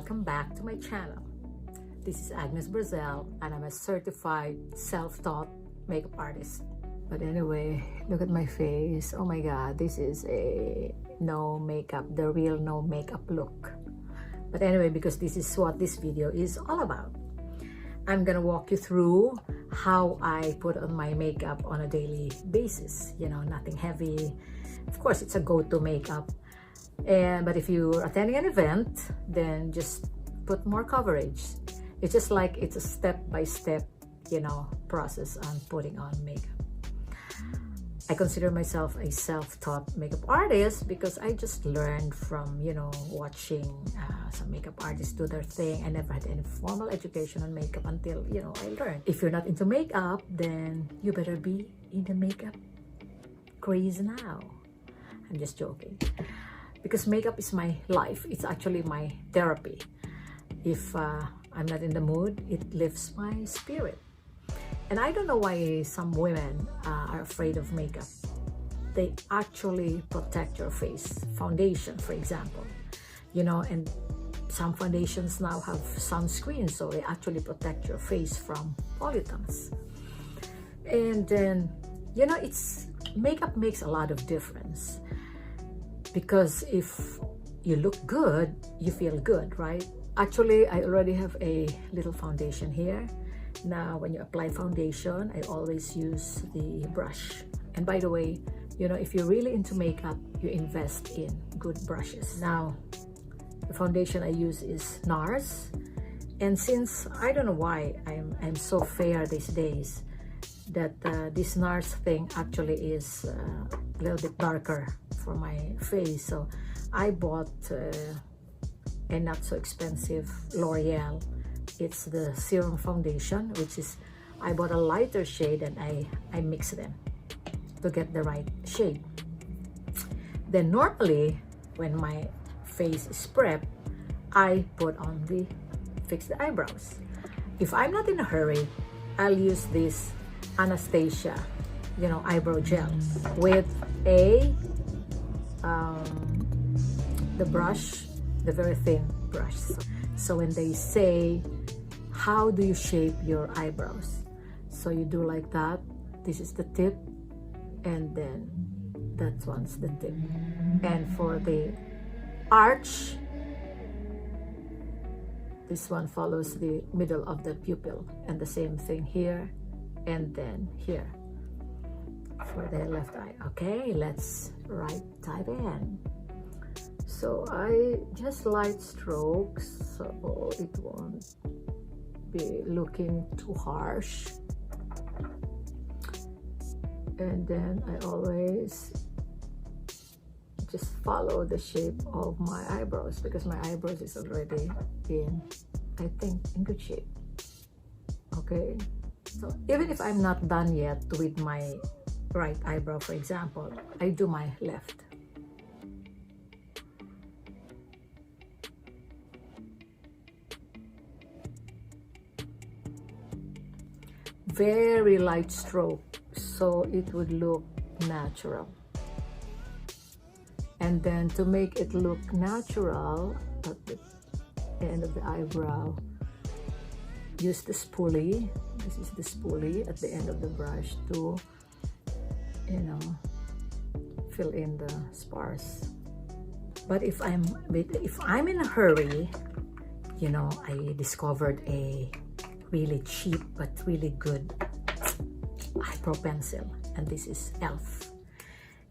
welcome back to my channel. This is Agnes Brazell and I'm a certified self-taught makeup artist. But anyway, look at my face. Oh my god, this is a no makeup, the real no makeup look. But anyway, because this is what this video is all about, I'm gonna walk you through how I put on my makeup on a daily basis. You know, nothing heavy. Of course, it's a go-to makeup. But if you're attending an event, then just put more coverage. It's just like it's a step-by-step, you know, process on putting on makeup. I consider myself a self-taught makeup artist because I just learned from, you know, watching some makeup artists do their thing. I never had any formal education on makeup until, you know, I learned. If you're not into makeup, then you better be in the makeup craze now. I'm just joking. Because makeup is my life. It's actually my therapy. If I'm not in the mood, it lifts my spirit. And I don't know why some women are afraid of makeup. They actually protect your face. Foundation, for example. You know, and some foundations now have sunscreen, so they actually protect your face from pollutants. And then, you know, makeup makes a lot of difference. Because if you look good, you feel good, right? Actually, I already have a little foundation here. Now, when you apply foundation, I always use the brush. And by the way, you know, if you're really into makeup, you invest in good brushes. Now, the foundation I use is NARS. And since, I don't know why I'm so fair these days, that this NARS thing actually is a little bit darker for my face. So I bought a not so expensive L'Oreal. It's the Serum foundation, which is, I bought a lighter shade and I mix them to get the right shade. Then normally, when my face is prepped, I put on fix the eyebrows. If I'm not in a hurry, I'll use this Anastacia, you know, eyebrow gel with the brush, the very thin brush. So when they say, how do you shape your eyebrows? So you do like that. This is the tip, and then that one's the tip. And for the arch, this one follows the middle of the pupil, and the same thing here, and then here for the left eye. Okay, let's dive in. So I just light strokes so it won't be looking too harsh. And then I always just follow the shape of my eyebrows because my eyebrows is already I think, in good shape. Okay, so even if I'm not done yet with my right eyebrow, for example, I do my left. Very light stroke so it would look natural. And then to make it look natural at the end of the eyebrow, use the spoolie. This is the spoolie at the end of the brush to, you know, fill in the spars. But if I'm in a hurry, you know, I discovered a really cheap but really good eyebrow pencil, and this is e.l.f.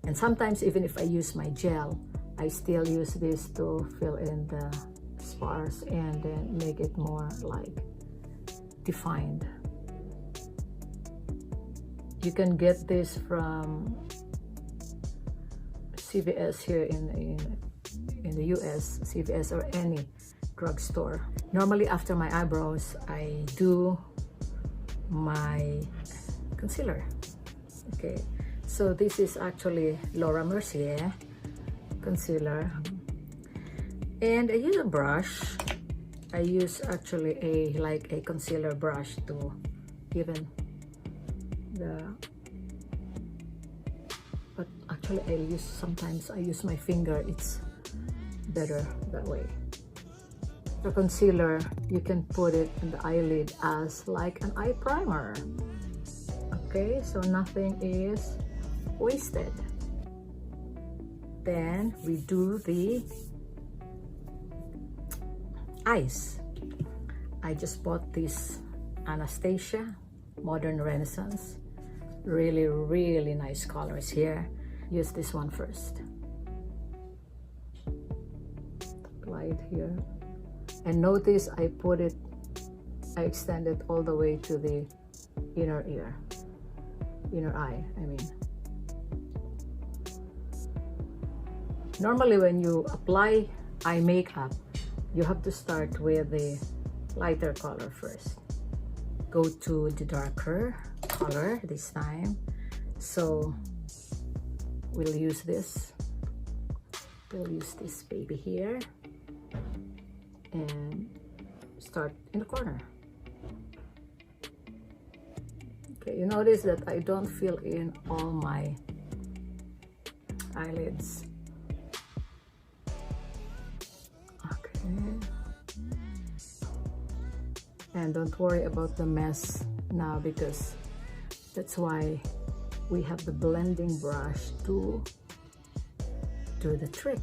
And sometimes even if I use my gel, I still use this to fill in the spars and then make it more like defined. You can get this from CVS here in the US, CVS or any drugstore. Normally after my eyebrows, I do my concealer. Okay, so this is actually Laura Mercier concealer, and I use a brush. I use actually a concealer brush to even but actually sometimes I use my finger. It's better that way. The concealer, you can put it in the eyelid as like an eye primer. Okay, so nothing is wasted. Then we do the eyes. I just bought this Anastacia Modern Renaissance. Really, really nice colors here. Use this one first. Apply it here. And notice I extend it all the way to the inner eye, I mean. Normally when you apply eye makeup, you have to start with the lighter color first. Go to the darker color this time. So we'll use this. We'll use this baby here. And start in the corner. Okay, you notice that I don't fill in all my eyelids. Okay. And don't worry about the mess now, because that's why we have the blending brush to do the trick.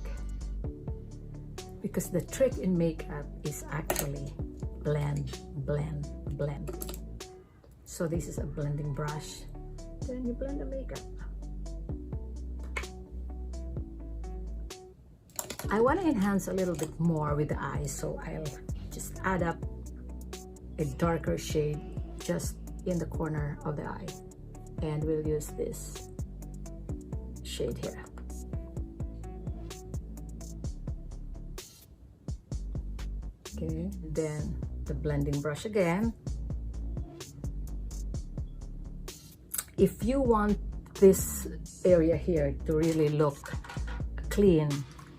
Because the trick in makeup is actually blend, blend, blend. So this is a blending brush. Then you blend the makeup. I want to enhance a little bit more with the eyes, so I'll just add up a darker shade just in the corner of the eye. And we'll use this shade here. Okay, then the blending brush again. If you want this area here to really look clean,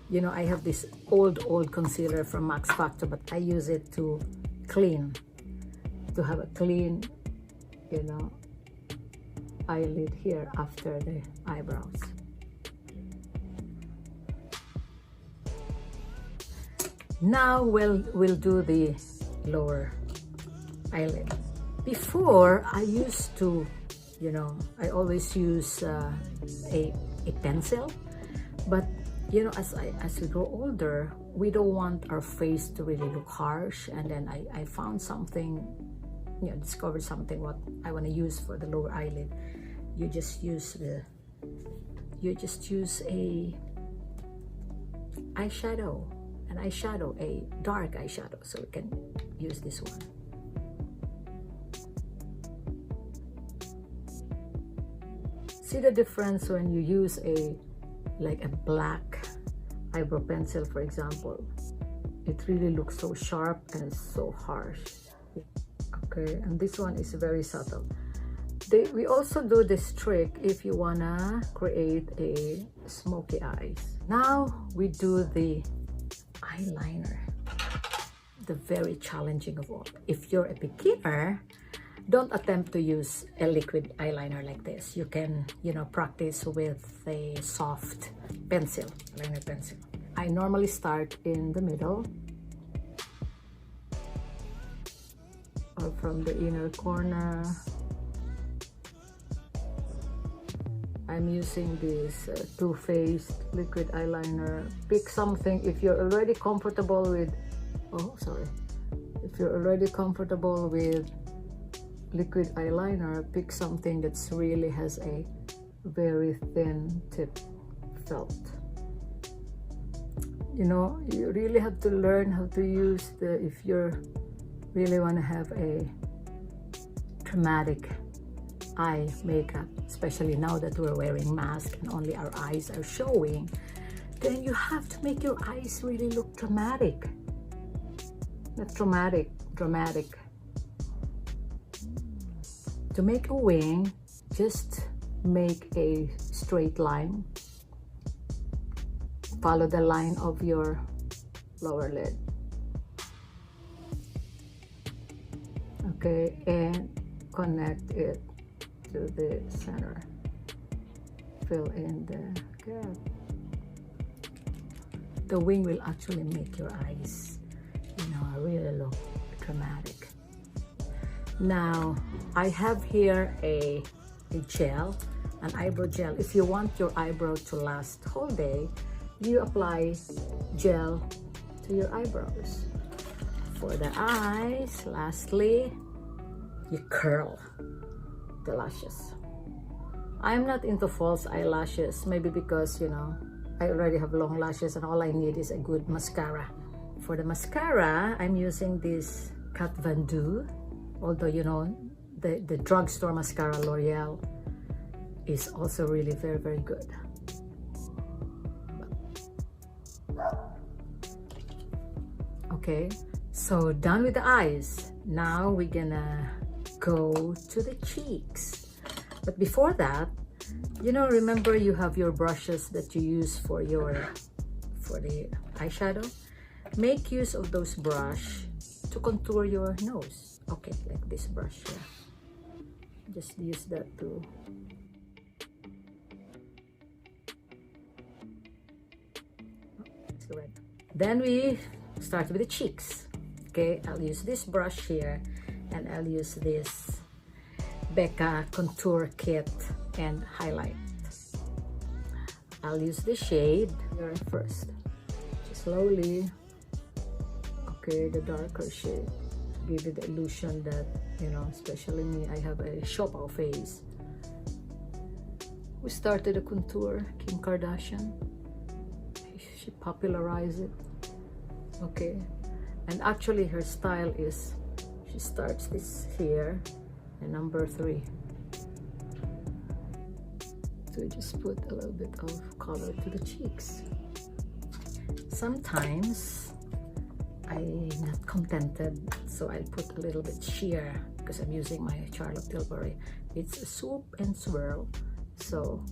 you know, I have this old concealer from Max Factor, but I use it to clean, to have a clean, you know, eyelid here after the eyebrows. Now we'll do the lower eyelid. Before, I used to, you know, I always use a pencil, but you know, as we grow older, we don't want our face to really look harsh. And then I found something, you know, discovered something what I want to use for the lower eyelid. You just use a eyeshadow. An eyeshadow, a dark eyeshadow, so we can use this one. See the difference when you use like a black eyebrow pencil, for example. It really looks so sharp and so harsh. Okay, and this one is very subtle. We also do this trick if you wanna create a smoky eyes. Now we do the eyeliner, the very challenging of all. If you're a beginner, don't attempt to use a liquid eyeliner like this. You can, you know, practice with a soft pencil, eyeliner pencil. I normally start in the middle or from the inner corner. I'm using this Too Faced liquid eyeliner. Pick something if you're already comfortable with, if you're already comfortable with liquid eyeliner, pick something that's really has a very thin tip felt. You know, you really have to learn how to use if you really want to have a dramatic eye makeup, especially now that we're wearing masks and only our eyes are showing, then you have to make your eyes really look dramatic. Not dramatic. To make a wing, just make a straight line. Follow the line of your lower lid. Okay, and connect it to the center. Fill in the gap. The wing will actually make your eyes, you know, really look dramatic. Now I have here a gel, an eyebrow gel. If you want your eyebrow to last whole day, you apply gel to your eyebrows. For the eyes, lastly, you curl the lashes. I'm not into false eyelashes, maybe because, you know, I already have long lashes and all I need is a good mascara. For the mascara, I'm using this Kat Von D, although, you know, the drugstore mascara L'Oreal is also really very, very good. Okay, so done with the eyes. Now we're gonna go to the cheeks. But before that, you know, remember you have your brushes that you use for the eyeshadow. Make use of those brush to contour your nose. Okay, like this brush here. Just use that to then we start with the cheeks. Okay, I'll use this brush here and I'll use this Becca contour kit and highlight. I'll use the shade here first. Just slowly, okay, the darker shade to give you the illusion that, you know, especially me, I have a shop-out face. We started a contour, Kim Kardashian. She popularized it. Okay, and actually her style is, she starts this here and number 3. So just put a little bit of color to the cheeks. Sometimes I'm not contented, so I'll put a little bit sheer because I'm using my Charlotte Tilbury. It's a swoop and swirl. So,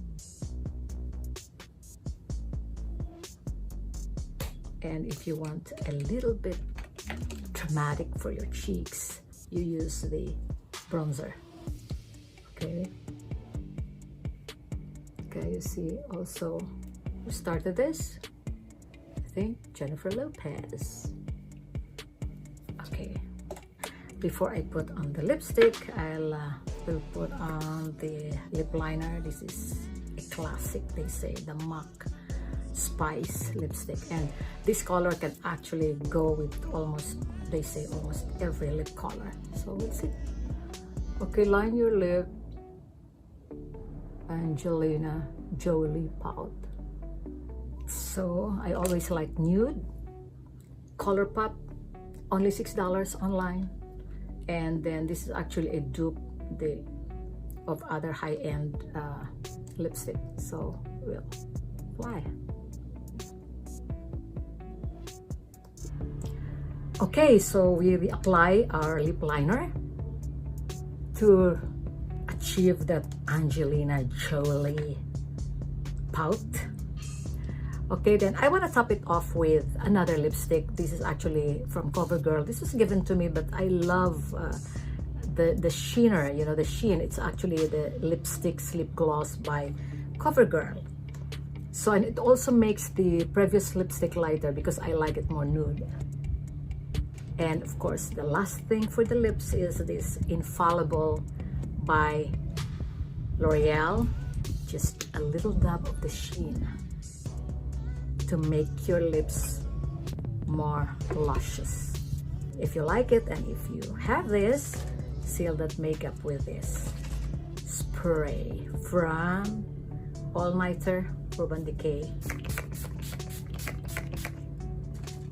and if you want a little bit dramatic for your cheeks, you use the bronzer. Okay, you see also who started this? I think Jennifer Lopez. Okay, before I put on the lipstick, will put on the lip liner. This is a classic, they say, the MAC Spice lipstick, and this color can actually go with almost, they say, almost every lip color. So let's see. Okay, line your lip. Angelina Jolie pout. So I always like Nude, ColourPop, only $6 online. And then this is actually a dupe of other high-end lipstick. So we'll fly. Okay, so we apply our lip liner to achieve that Angelina Jolie pout. Okay, then I want to top it off with another lipstick. This is actually from Covergirl. This was given to me, but I love the sheener, you know, the sheen. It's actually the lipstick lip gloss by Covergirl. So, and it also makes the previous lipstick lighter because I like it more nude. And of course, the last thing for the lips is this Infallible by L'Oreal. Just a little dab of the sheen to make your lips more luscious. If you like it and if you have this, seal that makeup with this spray from All Nighter Urban Decay.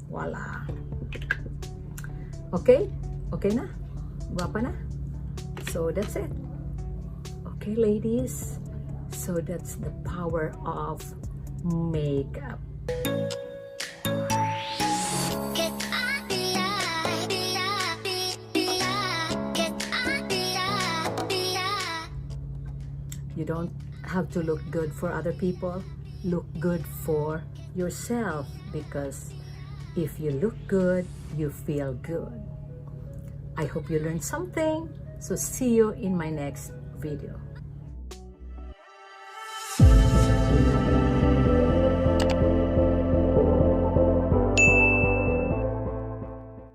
Voila! Okay? Okay na? Guwapa na? So that's it. Okay, ladies. So that's the power of makeup. You don't have to look good for other people. Look good for yourself, because if you look good, you feel good. I hope you learned something. So see you in my next video.